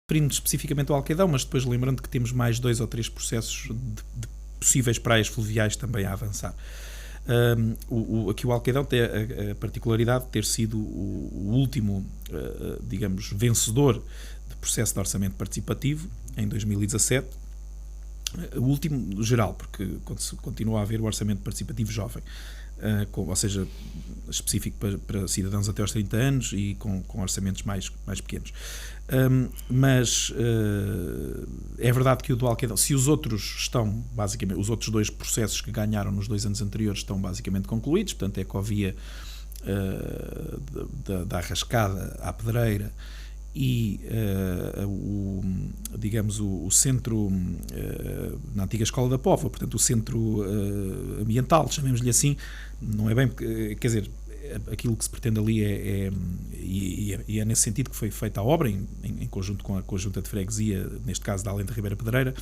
referindo especificamente ao Alqueidão, mas depois lembrando que temos mais 2 ou 3 processos de possíveis praias fluviais também a avançar. Aqui o Alqueidão tem a particularidade de ter sido o último, digamos, vencedor de processo de orçamento participativo em 2017, o último geral, porque continua a haver o orçamento participativo jovem, ou seja, específico para cidadãos até aos 30 anos e com orçamentos mais pequenos. Mas é verdade que o do Alqueidão, se os outros estão, basicamente, os outros 2 processos que ganharam nos 2 anos anteriores estão basicamente concluídos, portanto, a Ecovia da Arrascada à Pedreira e o centro na antiga Escola da Póvoa, portanto o centro ambiental, chamemos-lhe assim, não é bem, quer dizer, aquilo que se pretende ali é nesse sentido que foi feita a obra em conjunto com a Junta de Freguesia, neste caso da Além da Ribeira Pedreira,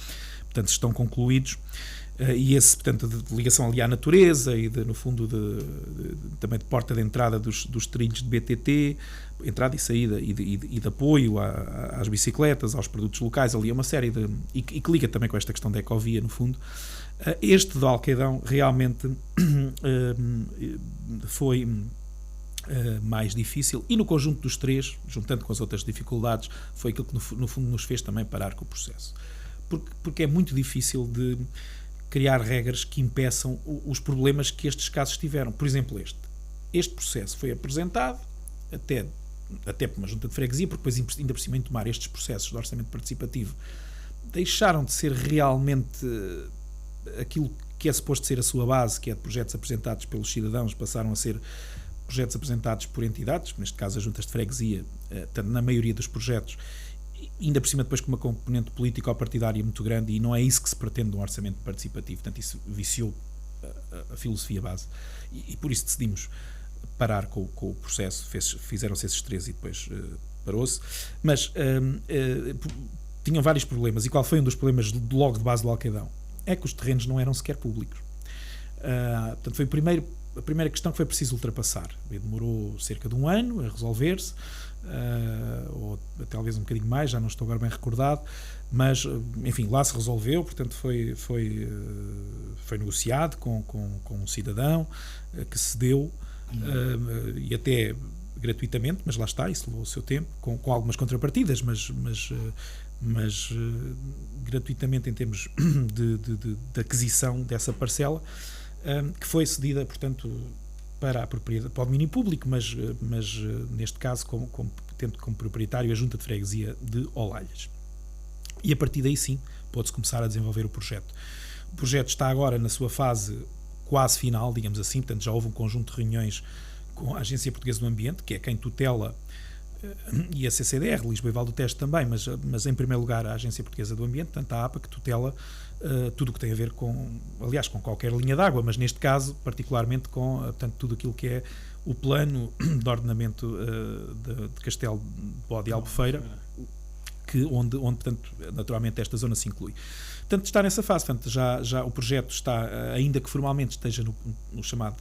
portanto estão concluídos. E esse, portanto, de ligação ali à natureza e, no fundo, também de porta de entrada dos trilhos de BTT, entrada e saída e de apoio às bicicletas, aos produtos locais, ali é uma série de... E que liga também com esta questão da ecovia, no fundo. Este do Alqueidão realmente foi mais difícil, e no conjunto dos 3, juntando com as outras dificuldades, foi aquilo que no fundo nos fez também parar com o processo. Porque é muito difícil de criar regras que impeçam os problemas que estes casos tiveram. Por exemplo, este processo foi apresentado até por uma junta de freguesia, porque depois, ainda por cima, em tomar estes processos de orçamento participativo, deixaram de ser realmente aquilo que é suposto ser a sua base, que é de projetos apresentados pelos cidadãos, passaram a ser projetos apresentados por entidades, neste caso as juntas de freguesia, na maioria dos projetos, ainda por cima depois com uma componente político-partidária muito grande, e não é isso que se pretende de um orçamento participativo. Portanto, isso viciou a filosofia base, e por isso decidimos parar com o processo. Fizeram-se esses 3 e depois parou-se, mas tinham vários problemas. E qual foi um dos problemas logo de base do Alqueidão? É que os terrenos não eram sequer públicos. Portanto, foi a primeira questão que foi preciso ultrapassar. Demorou cerca de 1 ano a resolver-se, ou talvez um bocadinho mais, já não estou agora bem recordado, mas enfim, lá se resolveu. Portanto, foi negociado com um cidadão que cedeu, e até gratuitamente, mas lá está, isso levou o seu tempo, com algumas contrapartidas, mas gratuitamente em termos de aquisição dessa parcela, que foi cedida, portanto, para a propriedade, para o domínio público, mas neste caso tendo como proprietário a Junta de Freguesia de Olalhas. E a partir daí sim, pode-se começar a desenvolver o projeto. O projeto está agora na sua fase quase final, digamos assim, portanto já houve um conjunto de reuniões com a Agência Portuguesa do Ambiente, que é quem tutela, e a CCDR, Lisboa e Val do Tejo também, mas em primeiro lugar a Agência Portuguesa do Ambiente, portanto a APA, que tutela tudo o que tem a ver com qualquer linha d'água, mas neste caso particularmente com, portanto, tudo aquilo que é o plano de ordenamento de Castelo de Bode e Albufeira, onde portanto, naturalmente esta zona se inclui. Portanto, está nessa fase. Portanto, já o projeto está, ainda que formalmente esteja no chamado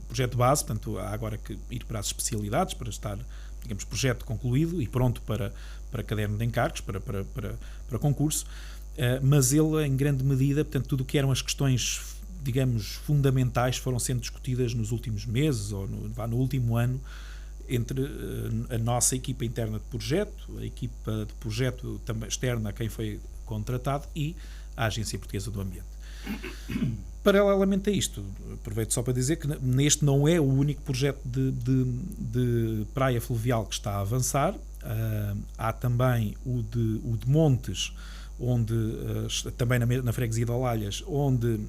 projeto base, portanto há agora que ir para as especialidades, para estar, digamos, projeto concluído e pronto para caderno de encargos, para concurso, mas ele, em grande medida, portanto, tudo o que eram as questões, digamos, fundamentais foram sendo discutidas nos últimos meses ou no último ano entre a nossa equipa interna de projeto, a equipa de projeto também externa a quem foi contratado e a Agência Portuguesa do Ambiente. Paralelamente a isto, aproveito só para dizer que neste não é o único projeto de praia fluvial que está a avançar. Há também o de Montes, onde também na freguesia de Olalhas, onde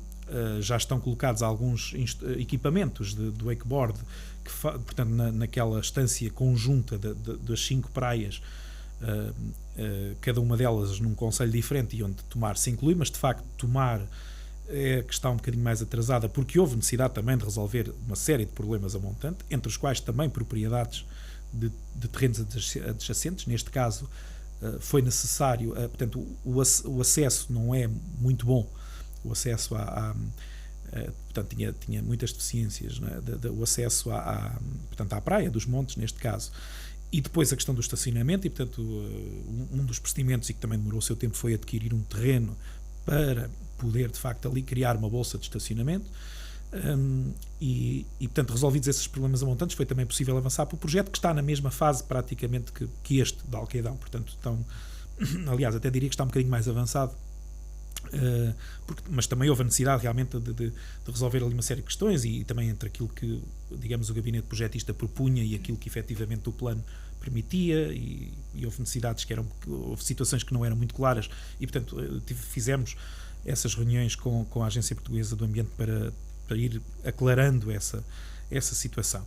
já estão colocados alguns equipamentos do wakeboard, que portanto naquela estância conjunta das 5 praias, cada uma delas num concelho diferente, e onde Tomar se inclui, mas de facto Tomar é que está um bocadinho mais atrasada, porque houve necessidade também de resolver uma série de problemas a montante, entre os quais também propriedades de terrenos adjacentes. Neste caso foi necessário, portanto o acesso não é muito bom, o acesso portanto tinha muitas deficiências, não é? O acesso portanto, à praia dos Montes, neste caso, E depois a questão do estacionamento, e portanto um dos procedimentos, e que também demorou o seu tempo, foi adquirir um terreno para poder de facto ali criar uma bolsa de estacionamento. E portanto, resolvidos esses problemas amontantes, foi também possível avançar para o projeto, que está na mesma fase praticamente que este da Alqueidão. Portanto, aliás, até diria que está um bocadinho mais avançado, mas também houve a necessidade realmente de resolver ali uma série de questões, e também entre aquilo que, digamos, o gabinete projetista propunha e aquilo que efetivamente o plano permitia, e houve necessidades houve situações que não eram muito claras, e portanto fizemos essas reuniões com a Agência Portuguesa do Ambiente para ir aclarando essa situação.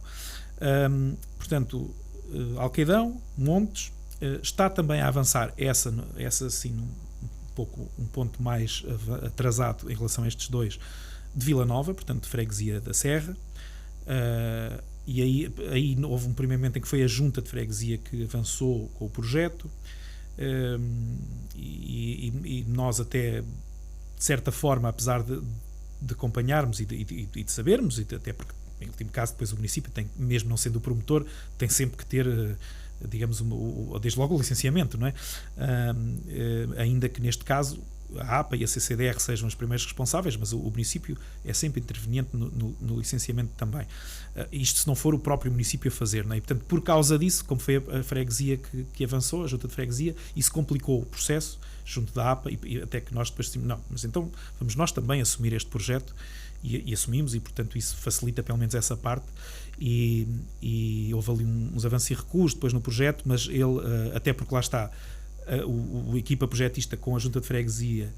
Portanto, Alqueidão, Montes, está também a avançar essa sim, um ponto mais atrasado em relação a estes dois, de Vila Nova, portanto de Freguesia da Serra, e aí houve um primeiro momento em que foi a Junta de Freguesia que avançou com o projeto, e nós até, de certa forma, apesar de acompanharmos e de sabermos, e até porque em último caso depois o município tem, mesmo não sendo o promotor, tem sempre que ter, digamos, desde logo o licenciamento, não é? Ainda que neste caso a APA e a CCDR sejam os primeiros responsáveis, mas o município é sempre interveniente no licenciamento também. Isto se não for o próprio município a fazer, não é? E, portanto, por causa disso, como foi a freguesia que avançou, a junta de freguesia, isso complicou o processo junto da APA, e até que nós depois decidimos, não, mas então vamos nós também assumir este projeto, e assumimos, e portanto isso facilita pelo menos essa parte, e houve ali uns avanços e recuos depois no projeto, mas ele, até porque lá está, a equipa projetista com a junta de freguesia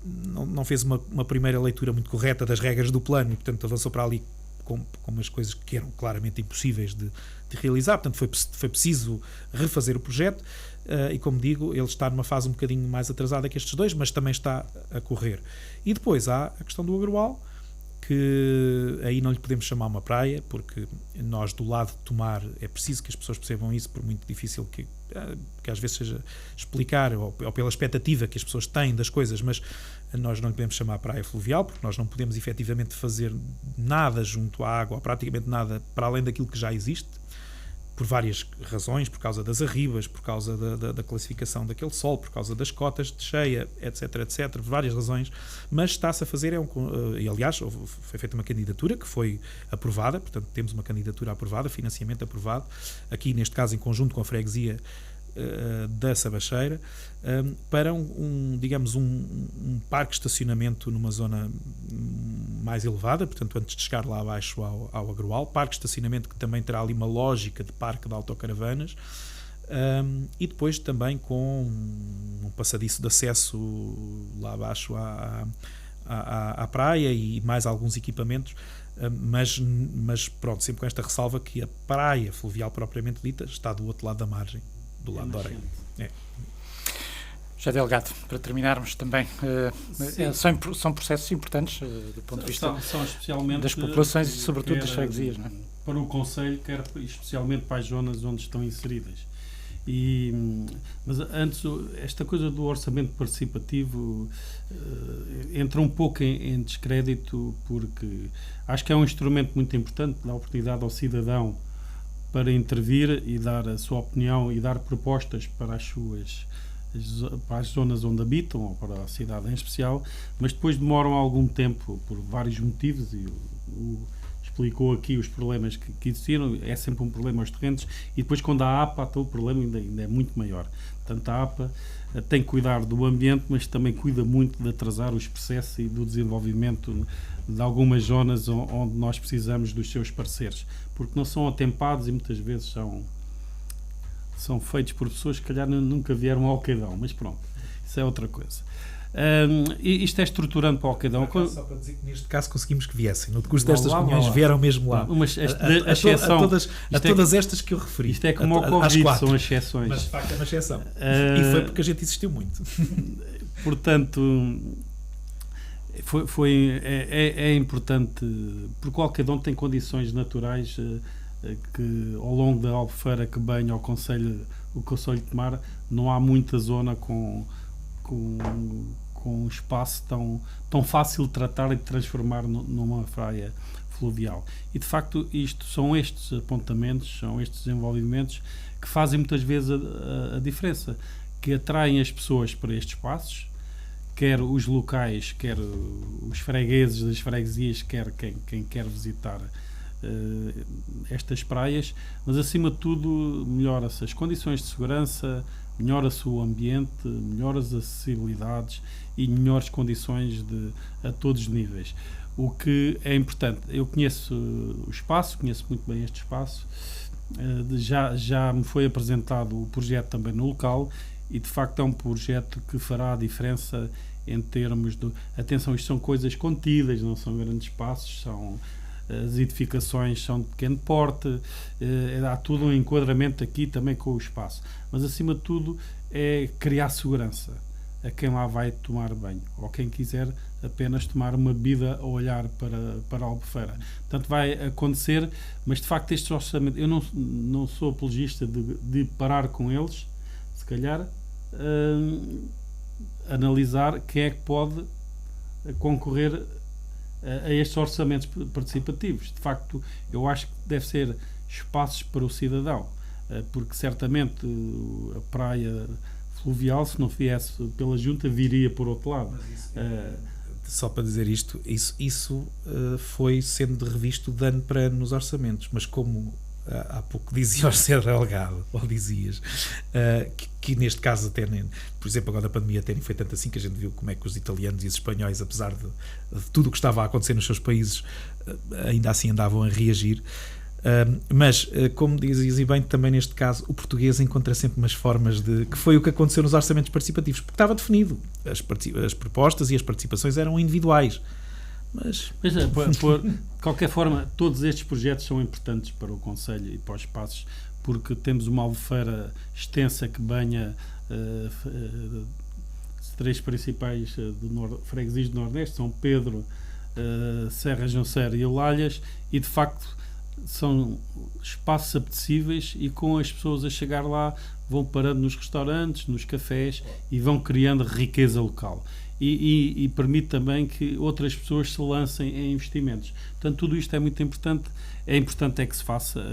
não fez uma primeira leitura muito correta das regras do plano, e portanto avançou para ali com umas coisas que eram claramente impossíveis de realizar, portanto foi preciso refazer o projeto, e como digo, ele está numa fase um bocadinho mais atrasada que estes dois, mas também está a correr. E depois há a questão do Agroal, que aí não lhe podemos chamar uma praia, porque nós do lado de Tomar, é preciso que as pessoas percebam isso, por muito difícil que às vezes seja explicar, ou pela expectativa que as pessoas têm das coisas, mas nós não lhe podemos chamar praia fluvial, porque nós não podemos efetivamente fazer nada junto à água, ou praticamente nada para além daquilo que já existe, por várias razões, por causa das arribas, por causa da classificação daquele solo, por causa das cotas de cheia, etc, por várias razões, mas está-se a fazer, e aliás foi feita uma candidatura que foi aprovada, portanto temos uma candidatura aprovada, financiamento aprovado, aqui neste caso em conjunto com a freguesia da Sabacheira, para digamos um parque de estacionamento numa zona mais elevada, portanto antes de chegar lá abaixo ao Agroal, parque de estacionamento que também terá ali uma lógica de parque de autocaravanas, e depois também com um passadiço de acesso lá abaixo à praia e mais alguns equipamentos, mas pronto, sempre com esta ressalva que a praia fluvial propriamente dita está do outro lado da margem, do lado da Orelha. Já Delgado, para terminarmos também, são processos importantes do ponto de vista são especialmente das populações e sobretudo das freguesias, não é? Para o Conselho, quer especialmente para as zonas onde estão inseridas. Mas antes, esta coisa do orçamento participativo entra um pouco em descrédito, porque acho que é um instrumento muito importante, dá oportunidade ao cidadão para intervir e dar a sua opinião e dar propostas para as zonas onde habitam ou para a cidade em especial, mas depois demoram algum tempo por vários motivos, e explicou aqui os problemas que existiram, é sempre um problema aos terrenos, e depois quando há APA, então o problema ainda é muito maior. Portanto, a APA tem que cuidar do ambiente, mas também cuida muito de atrasar os processos e do desenvolvimento de algumas zonas onde nós precisamos dos seus parceiros, porque não são atempados e muitas vezes são feitos por pessoas que, calhar, nunca vieram ao Alqueidão, mas pronto, isso é outra coisa. Isto é estruturante para o Alqueidão. Só para dizer que neste caso conseguimos que viessem. No decurso destas reuniões vieram mesmo lá. A todas estas que eu referi. Isto é como ao Covid, são exceções. Mas de facto é uma exceção. E foi porque a gente insistiu muito. Portanto, é importante, porque o Alqueidão tem condições naturais que ao longo da Albufeira que banha o Conselho de Tomar, não há muita zona com um espaço tão fácil de tratar e de transformar numa praia fluvial. E, de facto, são estes apontamentos, são estes desenvolvimentos que fazem muitas vezes a diferença, que atraem as pessoas para estes espaços, quer os locais, quer os fregueses das freguesias, quer quem quer visitar estas praias, mas acima de tudo melhora-se as condições de segurança, melhora-se o ambiente, melhora as acessibilidades e melhores condições a todos os níveis. O que é importante, eu conheço o espaço, conheço muito bem este espaço, já me foi apresentado o projeto também no local e de facto é um projeto que fará a diferença em termos de... Atenção, isto são coisas contidas, não são grandes espaços, as edificações são de pequeno porte, há todo um enquadramento aqui também com o espaço, mas acima de tudo é criar segurança a quem lá vai tomar banho, ou quem quiser apenas tomar uma bebida a olhar para a Albufeira. Portanto, vai acontecer, mas de facto estes orçamentos, eu não sou apologista de parar com eles, se calhar analisar quem é que pode concorrer a estes orçamentos participativos. De facto, eu acho que deve ser espaços para o cidadão, porque certamente a praia fluvial, se não viesse pela junta, viria por outro lado. Só para dizer isto, isso foi sendo revisto de ano para ano nos orçamentos, mas como há pouco dizia o José Delgado, ou dizias, que neste caso até nem, por exemplo, agora a pandemia até nem foi tanto assim, que a gente viu como é que os italianos e os espanhóis, apesar de tudo o que estava a acontecer nos seus países, ainda assim andavam a reagir. Mas, como dizias e bem, também neste caso o português encontra sempre umas formas que foi o que aconteceu nos orçamentos participativos, porque estava definido, as propostas e as participações eram individuais, mas de qualquer forma, todos estes projetos são importantes para o Conselho e para os espaços, porque temos uma Albufeira extensa que banha as três principais freguesias do Nordeste, São Pedro, Serra Junceira e Olalhas, e de facto são espaços apetecíveis e com as pessoas a chegar lá vão parando nos restaurantes, nos cafés e vão criando riqueza local e permite também que outras pessoas se lancem em investimentos. Portanto, tudo isto é muito importante. É importante que se faça,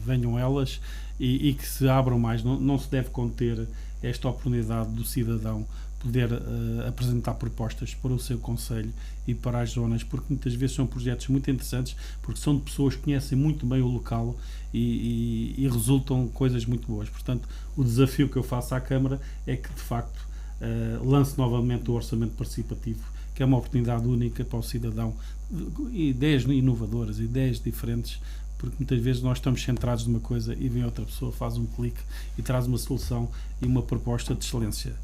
venham elas e que se abram mais. Não se deve conter esta oportunidade do cidadão poder apresentar propostas para o seu concelho e para as zonas, porque muitas vezes são projetos muito interessantes, porque são de pessoas que conhecem muito bem o local e resultam coisas muito boas. Portanto, o desafio que eu faço à Câmara é que, de facto, lance novamente o orçamento participativo, que é uma oportunidade única para o cidadão, ideias inovadoras, ideias diferentes, porque muitas vezes nós estamos centrados numa coisa e vem outra pessoa, faz um clique e traz uma solução e uma proposta de excelência.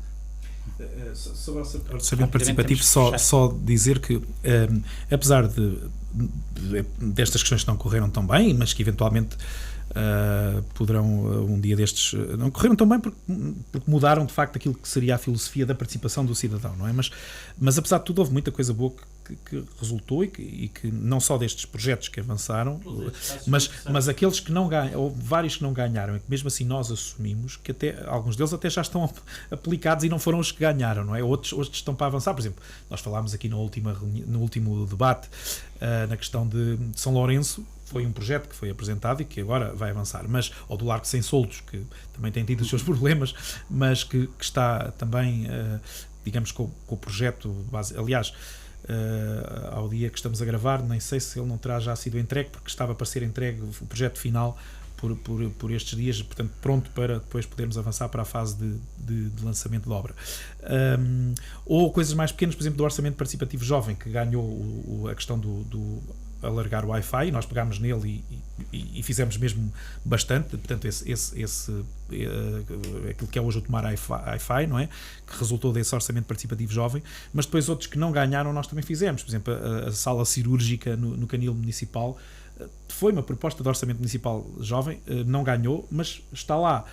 Sobre o orçamento participativo, só dizer que, apesar destas questões que não correram tão bem, mas que eventualmente poderão um dia destes, não correram tão bem porque mudaram de facto aquilo que seria a filosofia da participação do cidadão, não é? Mas apesar de tudo houve muita coisa boa que resultou e que não só destes projetos que avançaram, mas aqueles que não ganham, ou vários que não ganharam, e que mesmo assim nós assumimos que até alguns deles até já estão aplicados e não foram os que ganharam, não é? Outros estão para avançar. Por exemplo, nós falámos aqui no último debate na questão de São Lourenço. Foi um projeto que foi apresentado e que agora vai avançar, ou do Largo Sem Soldos, que também tem tido os seus problemas, mas que está também, digamos, com o projeto base. Aliás, ao dia que estamos a gravar, nem sei se ele não terá já sido entregue, porque estava para ser entregue o projeto final por estes dias, portanto pronto para depois podermos avançar para a fase de lançamento de obra. Ou coisas mais pequenas, por exemplo, do orçamento participativo jovem, que ganhou a questão do alargar o Wi-Fi, nós pegámos nele e fizemos mesmo bastante, portanto aquilo que é hoje o Tomar Wi-Fi, não é? Que resultou desse orçamento participativo jovem, mas depois outros que não ganharam nós também fizemos, por exemplo a sala cirúrgica no Canil Municipal, foi uma proposta de orçamento municipal jovem, não ganhou, mas está lá,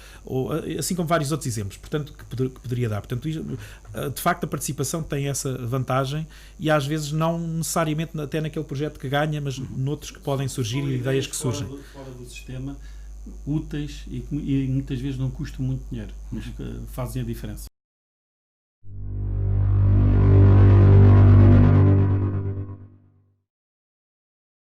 assim como vários outros exemplos, portanto, que poderia dar. Portanto, de facto a participação tem essa vantagem e às vezes não necessariamente até naquele projeto que ganha, mas noutros que podem surgir e ideias que surgem. Fora do sistema, úteis e muitas vezes não custam muito dinheiro, mas que fazem a diferença.